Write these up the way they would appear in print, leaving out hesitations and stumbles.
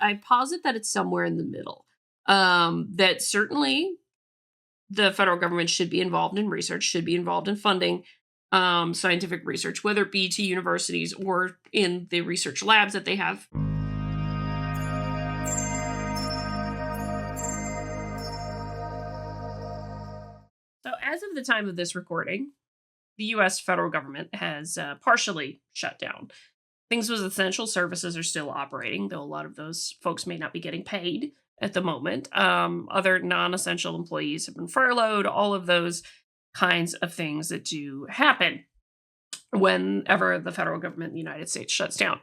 I posit that it's somewhere in the middle. That certainly the federal government should be involved in research, should be involved in funding scientific research, whether it be to universities or in the research labs that they have. So, as of the time of this recording, the US federal government has partially shut down. Things with essential services are still operating, though a lot of those folks may not be getting paid at the moment. Other non essential employees have been furloughed, all of those kinds of things that do happen whenever the federal government in the United States shuts down.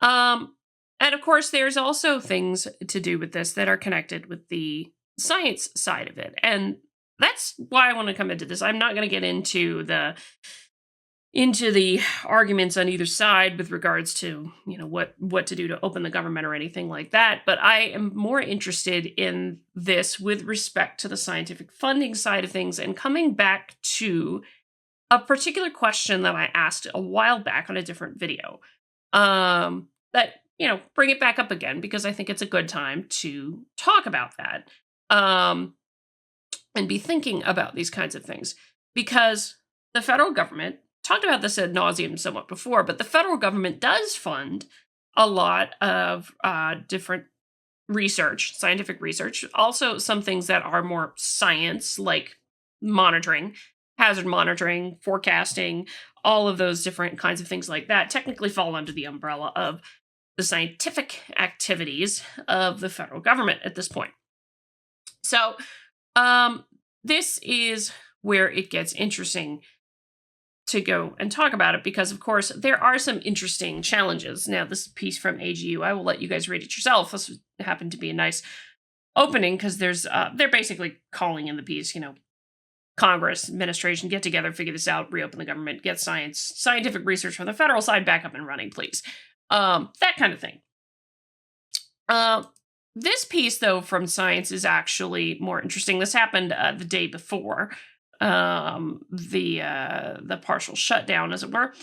Um, and of course, there's also things to do with this that are connected with the science side of it. And that's why I want to come into this. I'm not going to get into the arguments on either side with regards to, what to do to open the government or anything like that, but I am more interested in this with respect to the scientific funding side of things and coming back to a particular question that I asked a while back on a different video. That, bring it back up again because I think it's a good time to talk about that. And be thinking about these kinds of things, because the federal government, talked about this ad nauseum somewhat before, but the federal government does fund a lot of different research, scientific research, also some things that are more science, like monitoring, hazard monitoring, forecasting, all of those different kinds of things like that technically fall under the umbrella of the scientific activities of the federal government at this point. So, this is where it gets interesting to go and talk about it because, of course, there are some interesting challenges. Now, this piece from AGU, I will let you guys read it yourself. This happened to be a nice opening because they're basically calling in the piece, Congress, administration, get together, figure this out, reopen the government, get scientific research from the federal side back up and running, please. That kind of thing. This piece, though, from Science is actually more interesting. This happened the day before the partial shutdown, as it were.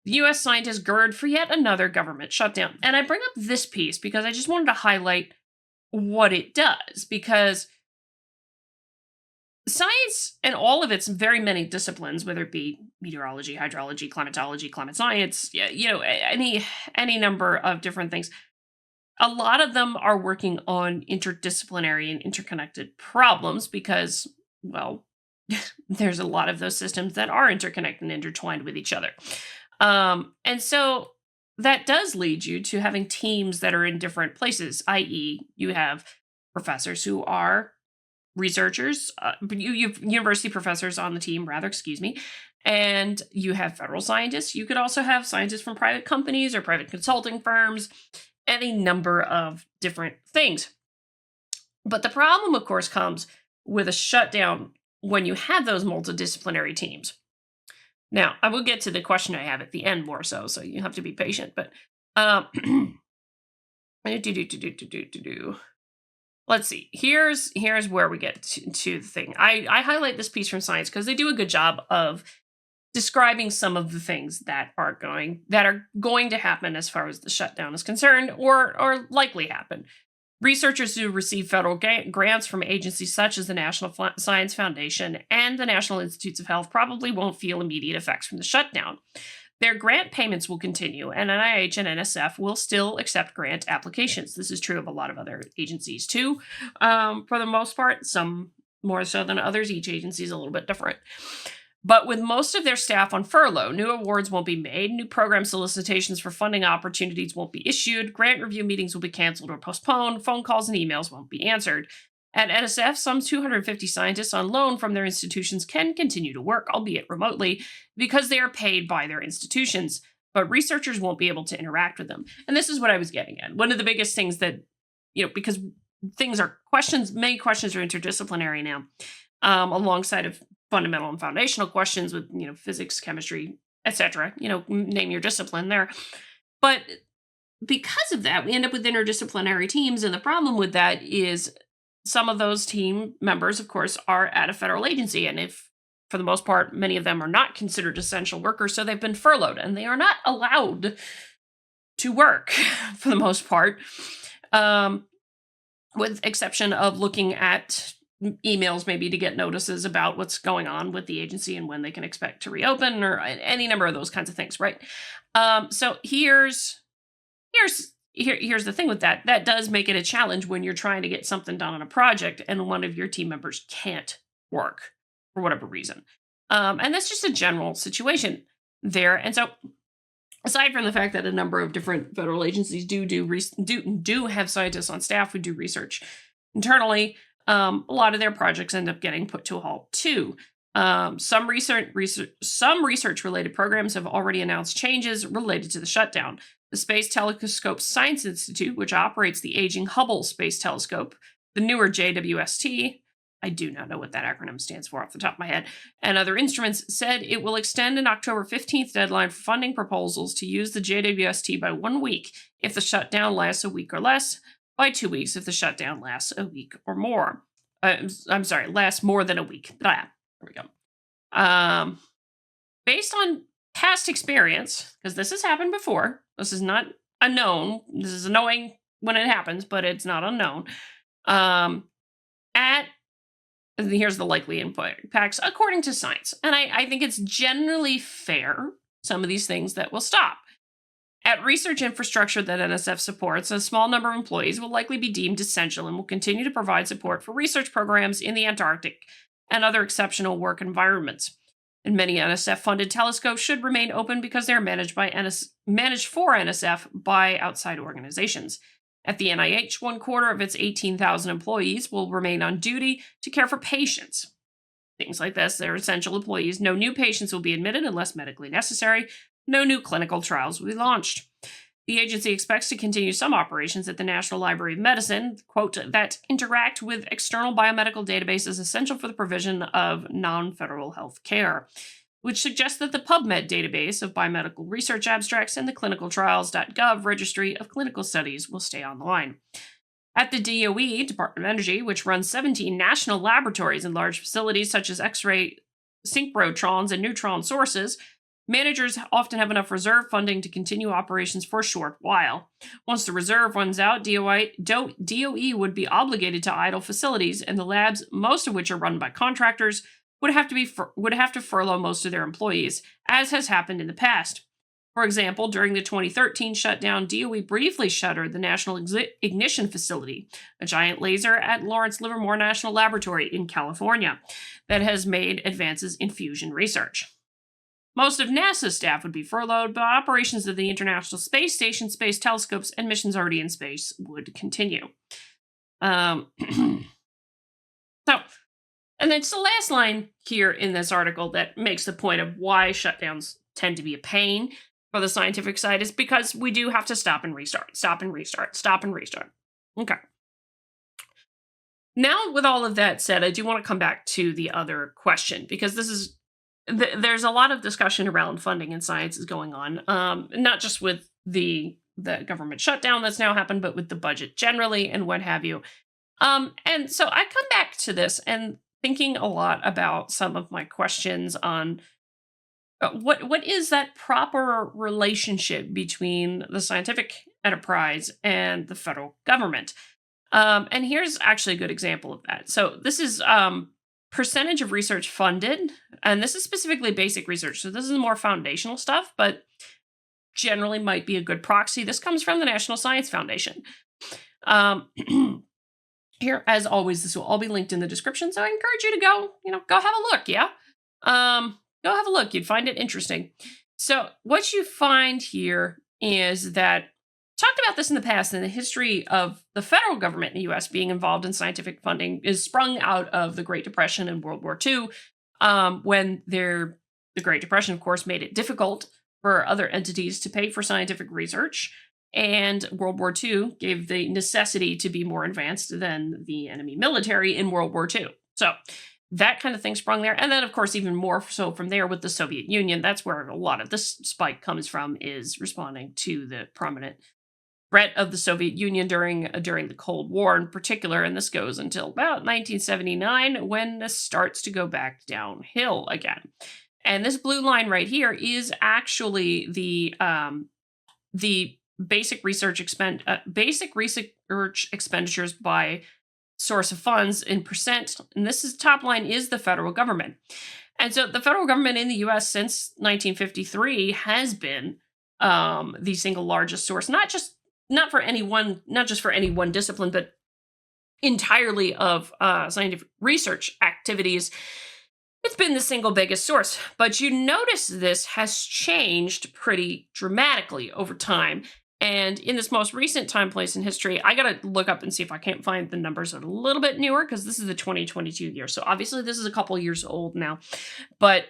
The U.S. scientists gird for yet another government shutdown. And I bring up this piece because I just wanted to highlight what it does, because science and all of its very many disciplines, whether it be meteorology, hydrology, climatology, climate science, any number of different things, a lot of them are working on interdisciplinary and interconnected problems because, well, there's a lot of those systems that are interconnected and intertwined with each other. And so that does lead you to having teams that are in different places, i.e., you have professors who are researchers, you have university professors on the team, and you have federal scientists. You could also have scientists from private companies or private consulting firms, any number of different things. But the problem, of course, comes with a shutdown when you have those multidisciplinary teams. Now, I will get to the question I have at the end more so you have to be patient. But let's see. Here's where we get to the thing. I highlight this piece from Science because they do a good job of describing some of the things that are going to happen as far as the shutdown is concerned, or likely happen. Researchers who receive federal grants from agencies such as the National Science Foundation and the National Institutes of Health probably won't feel immediate effects from the shutdown. Their grant payments will continue, and NIH and NSF will still accept grant applications. This is true of a lot of other agencies too, for the most part, some more so than others. Each agency is a little bit different. But with most of their staff on furlough, new awards won't be made, new program solicitations for funding opportunities won't be issued, grant review meetings will be canceled or postponed, phone calls and emails won't be answered. At NSF, some 250 scientists on loan from their institutions can continue to work, albeit remotely, because they are paid by their institutions, but researchers won't be able to interact with them. And this is what I was getting at. One of the biggest things that, because many questions are interdisciplinary now, alongside of fundamental and foundational questions with, physics, chemistry, etc. Name your discipline there. But because of that, we end up with interdisciplinary teams. And the problem with that is some of those team members, of course, are at a federal agency. And if, for the most part, many of them are not considered essential workers, so they've been furloughed and they are not allowed to work for the most part. Um, with exception of looking at emails maybe to get notices about what's going on with the agency and when they can expect to reopen or any number of those kinds of things, right? So here's the thing with that. That does make it a challenge when you're trying to get something done on a project and one of your team members can't work for whatever reason. And that's just a general situation there. And so aside from the fact that a number of different federal agencies do have scientists on staff who do research internally, a lot of their projects end up getting put to a halt too. Some research related programs have already announced changes related to the shutdown. The Space Telescope Science Institute, which operates the aging Hubble Space Telescope, the newer JWST, I do not know what that acronym stands for off the top of my head, and other instruments, said it will extend an October 15th deadline for funding proposals to use the JWST by 1 week if the shutdown lasts a week or less, by 2 weeks if the shutdown lasts a week or more. I'm sorry, lasts more than a week. There we go. Based on past experience, because this has happened before, this is not unknown. This is annoying when it happens, but it's not unknown. Here's the likely impacts according to science. And I think it's generally fair, some of these things that will stop. At research infrastructure that NSF supports, a small number of employees will likely be deemed essential and will continue to provide support for research programs in the Antarctic and other exceptional work environments. And many NSF-funded telescopes should remain open because they are managed for NSF by outside organizations. At the NIH, 1/4 of its 18,000 employees will remain on duty to care for patients. Things like this, they're essential employees. No new patients will be admitted unless medically necessary. No new clinical trials will be launched. The agency expects to continue some operations at the National Library of Medicine, quote, that interact with external biomedical databases essential for the provision of non-federal health care, which suggests that the PubMed database of biomedical research abstracts and the clinicaltrials.gov registry of clinical studies will stay online. At the DOE, Department of Energy, which runs 17 national laboratories and large facilities such as X-ray synchrotrons and neutron sources, managers often have enough reserve funding to continue operations for a short while. Once the reserve runs out, DOE would be obligated to idle facilities, and the labs, most of which are run by contractors, would have to furlough most of their employees, as has happened in the past. For example, during the 2013 shutdown, DOE briefly shuttered the National Ignition Facility, a giant laser at Lawrence Livermore National Laboratory in California that has made advances in fusion research. Most of NASA's staff would be furloughed, but operations of the International Space Station, space telescopes, and missions already in space would continue. And it's the last line here in this article that makes the point of why shutdowns tend to be a pain for the scientific side is because we do have to stop and restart. Okay. Now, with all of that said, I do want to come back to the other question, because this is there's a lot of discussion around funding in science is going on, not just with the government shutdown that's now happened, but with the budget generally and what have you. And so I come back to this and thinking a lot about some of my questions on what is that proper relationship between the scientific enterprise and the federal government. And here's actually a good example of that. So this is percentage of research funded, and this is specifically basic research. So this is more foundational stuff, but generally might be a good proxy. This comes from the National Science Foundation. Here, as always, this will all be linked in the description, so I encourage you to go have a look, yeah? Go have a look. You'd find it interesting. So what you find here is that, talked about this in the past, and the history of the federal government in the U.S. being involved in scientific funding is sprung out of the Great Depression and World War II, when the Great Depression, of course, made it difficult for other entities to pay for scientific research, and World War II gave the necessity to be more advanced than the enemy military in World War II. So that kind of thing sprung there. And then, of course, even more so from there with the Soviet Union. That's where a lot of this spike comes from, is responding to the prominent threat of the Soviet Union during the Cold War in particular. And this goes until about 1979, when this starts to go back downhill again. And this blue line right here is actually the basic research expenditures by source of funds in percent, and this is top line is the federal government. And so the federal government in the US since 1953 has been the single largest source, not just for any one discipline, but entirely of scientific research activities. It's been the single biggest source. But you notice this has changed pretty dramatically over time. And in this most recent time, place, in history, I got to look up and see if I can't find the numbers that are a little bit newer, because this is the 2022 year. So obviously this is a couple years old now. But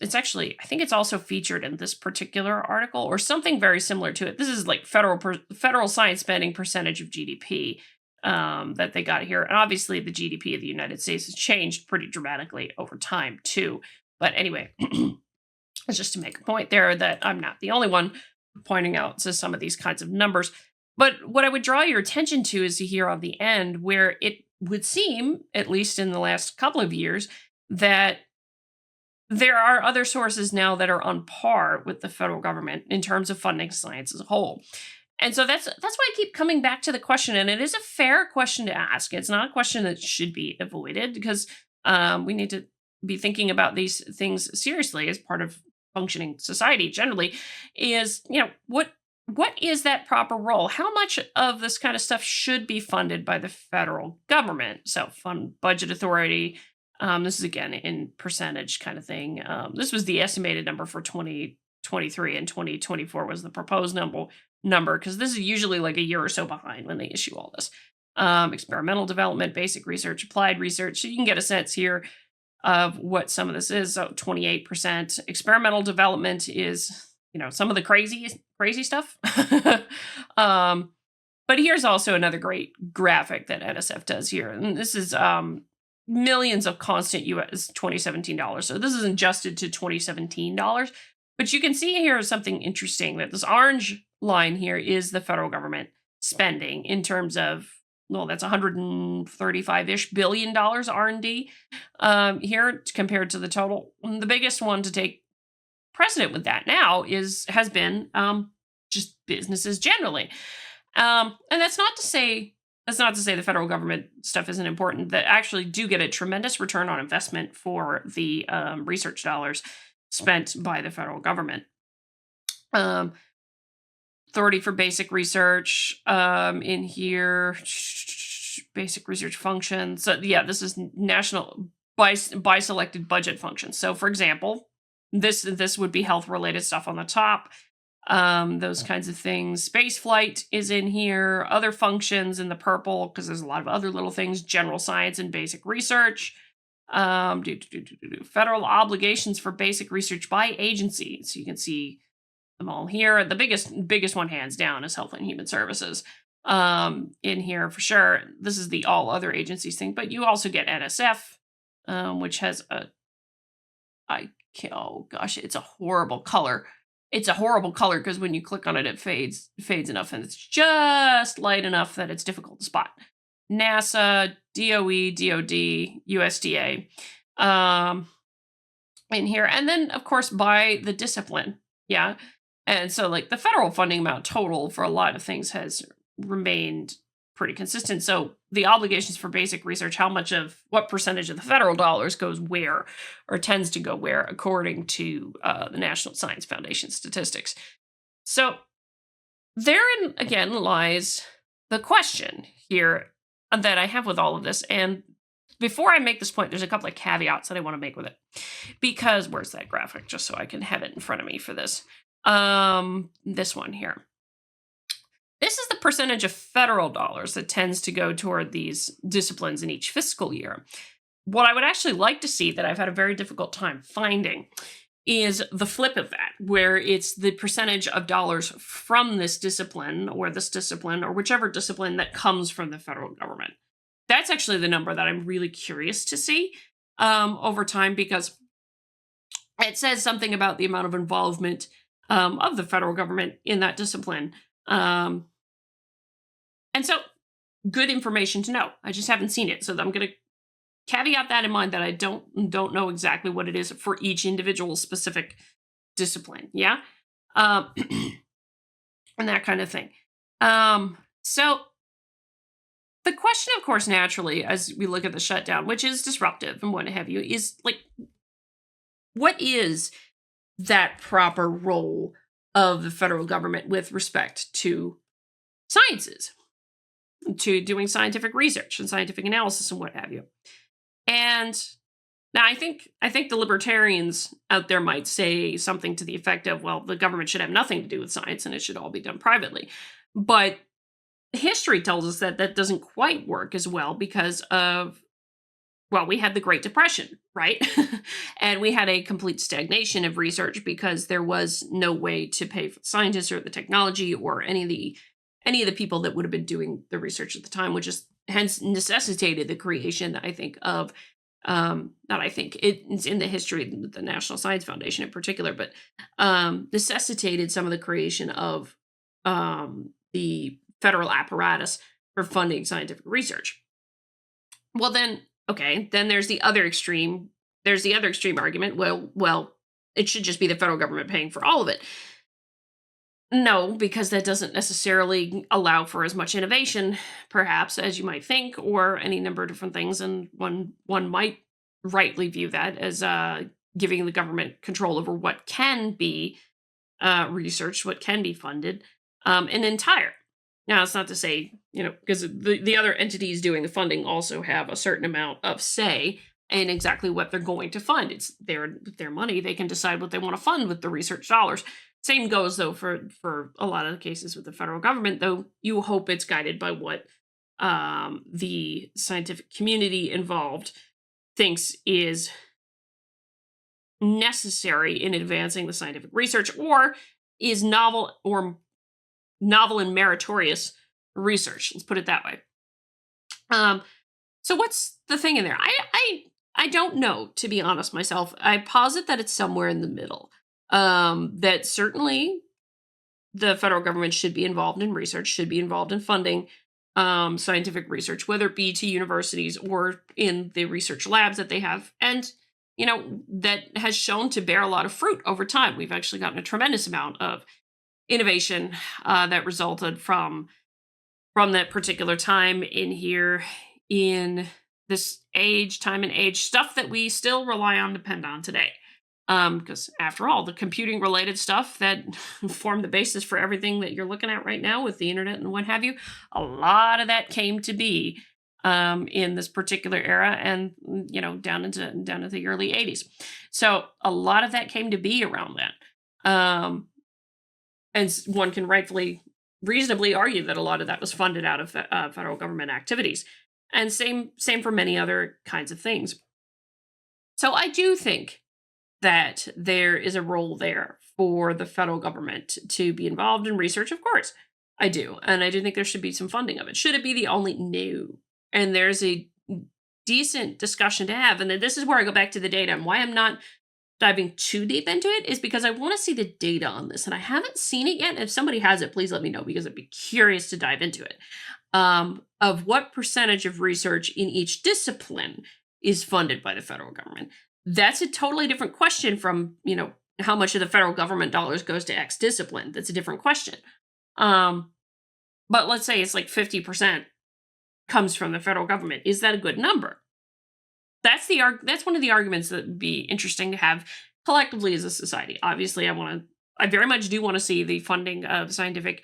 it's actually, I think it's also featured in this particular article or something very similar to it. This is like federal science spending percentage of GDP that they got here. And obviously the GDP of the United States has changed pretty dramatically over time too. But anyway, it's just to make a point there that I'm not the only one pointing out to some of these kinds of numbers. But what I would draw your attention to is here on the end, where it would seem, at least in the last couple of years, that there are other sources now that are on par with the federal government in terms of funding science as a whole. And so that's why I keep coming back to the question, and it is a fair question to ask. It's not a question that should be avoided, because we need to be thinking about these things seriously as part of functioning society generally. Is, what is that proper role? How much of this kind of stuff should be funded by the federal government? So fund budget authority. This is again in percentage kind of thing. This was the estimated number for 2023, and 2024 was the proposed number, because this is usually like a year or so behind when they issue all this. Experimental development, basic research, applied research. So you can get a sense here of what some of this is. So 28%. Experimental development is, some of the crazy stuff. But here's also another great graphic that NSF does here. And this is millions of constant US $2017. So this is adjusted to $2017. But you can see here something interesting, that this orange line here is the federal government spending in terms of, well, that's $135-ish billion R&D here compared to the total. The biggest one to take precedent with that now has been just businesses generally. And that's not to say the federal government stuff isn't important. That actually do get a tremendous return on investment for the research dollars spent by the federal government. 30 for basic research in here, basic research functions. So yeah, this is national by selected budget functions. So for example, this would be health related stuff on the top. Those kinds of things. Space flight is in here. Other functions in the purple, because there's a lot of other little things. General science and basic research. Federal obligations for basic research by agency. So you can see them all here. The biggest one, hands down, is Health and Human Services. In here for sure. This is the all other agencies thing, but you also get NSF, which has oh gosh, it's a horrible color. It's a horrible color because when you click on it, it fades enough, and it's just light enough that it's difficult to spot. NASA, DOE, DOD, USDA, in here. And then, of course, by the discipline. Yeah. And so, like, the federal funding amount total for a lot of things has remained pretty consistent. So the obligations for basic research, what percentage of the federal dollars goes where, or tends to go where, according to the National Science Foundation statistics. So therein, again, lies the question here that I have with all of this. And before I make this point, there's a couple of caveats that I want to make with it. Because, where's that graphic? Just so I can have it in front of me for this. This one here. This is the percentage of federal dollars that tends to go toward these disciplines in each fiscal year. What I would actually like to see, that I've had a very difficult time finding, is the flip of that, where it's the percentage of dollars from this discipline, or whichever discipline that comes from the federal government. That's actually the number that I'm really curious to see over time, because it says something about the amount of involvement of the federal government in that discipline. And so, good information to know. I just haven't seen it. So I'm going to caveat that in mind, that I don't know exactly what it is for each individual specific discipline. Yeah. and that kind of thing. So the question, of course, naturally, as we look at the shutdown, which is disruptive and what have you, is like, what is that proper role of the federal government with respect to sciences, to doing scientific research and scientific analysis and what have you? And now I think the libertarians out there might say something to the effect of, well, the government should have nothing to do with science and it should all be done privately. But history tells us that that doesn't quite work as well because of, well, we had the Great Depression, right? And we had a complete stagnation of research because there was no way to pay for the scientists or the technology or any of the people that would have been doing the research at the time, which is hence necessitated the creation, I think, of not I think it's in the history of the National Science Foundation in particular, but necessitated some of the creation of the federal apparatus for funding scientific research. Well, then, okay, then there's the other extreme. There's the other extreme argument. Well, it should just be the federal government paying for all of it. No, because that doesn't necessarily allow for as much innovation, perhaps, as you might think, or any number of different things. And one might rightly view that as giving the government control over what can be researched, what can be funded, an entire. Now, it's not to say, because the other entities doing the funding also have a certain amount of say in exactly what they're going to fund. It's their money. They can decide what they want to fund with the research dollars. Same goes, though, for a lot of the cases with the federal government, though you hope it's guided by what the scientific community involved thinks is necessary in advancing the scientific research or is novel and meritorious research. Let's put it that way. So what's the thing in there? I don't know, to be honest myself. I posit that it's somewhere in the middle. That certainly the federal government should be involved in research, should be involved in funding scientific research, whether it be to universities or in the research labs that they have. And, that has shown to bear a lot of fruit over time. We've actually gotten a tremendous amount of innovation that resulted from that particular time in here in this time and age, stuff that we still rely on, depend on today. Because after all, the computing related stuff that formed the basis for everything that you're looking at right now with the internet and what have you, a lot of that came to be in this particular era and, down into the early 80s. So a lot of that came to be around that. And one can reasonably argue that a lot of that was funded out of federal government activities. And same for many other kinds of things. So I do think that there is a role there for the federal government to be involved in research, of course. I do. And I do think there should be some funding of it. Should it be the only? No. And there's a decent discussion to have. And then this is where I go back to the data. And why I'm not diving too deep into it is because I want to see the data on this. And I haven't seen it yet. If somebody has it, please let me know because I'd be curious to dive into it. Of what percentage of research in each discipline is funded by the federal government. That's a totally different question from, how much of the federal government dollars goes to X discipline. That's a different question. But let's say it's like 50% comes from the federal government. Is that a good number? That's one of the arguments that would be interesting to have collectively as a society. Obviously, I very much do want to see the funding of scientific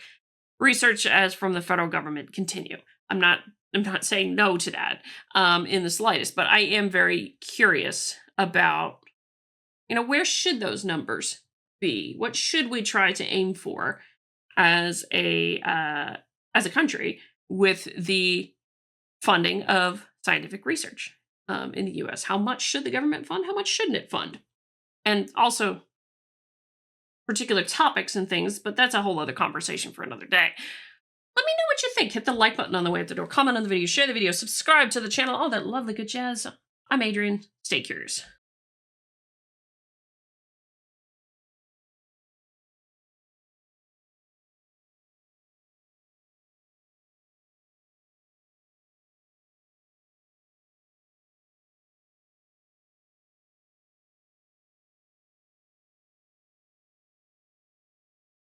research as from the federal government continue. I'm not saying no to that in the slightest, but I am very curious about, where should those numbers be? What should we try to aim for as a country with the funding of scientific research in the U.S.? How much should the government fund? How much shouldn't it fund? And also particular topics and things, but that's a whole other conversation for another day. Let me know what you think. Hit the like button on the way out the door, comment on the video, share the video, subscribe to the channel, all that lovely good jazz. I'm Adrian. Stay curious.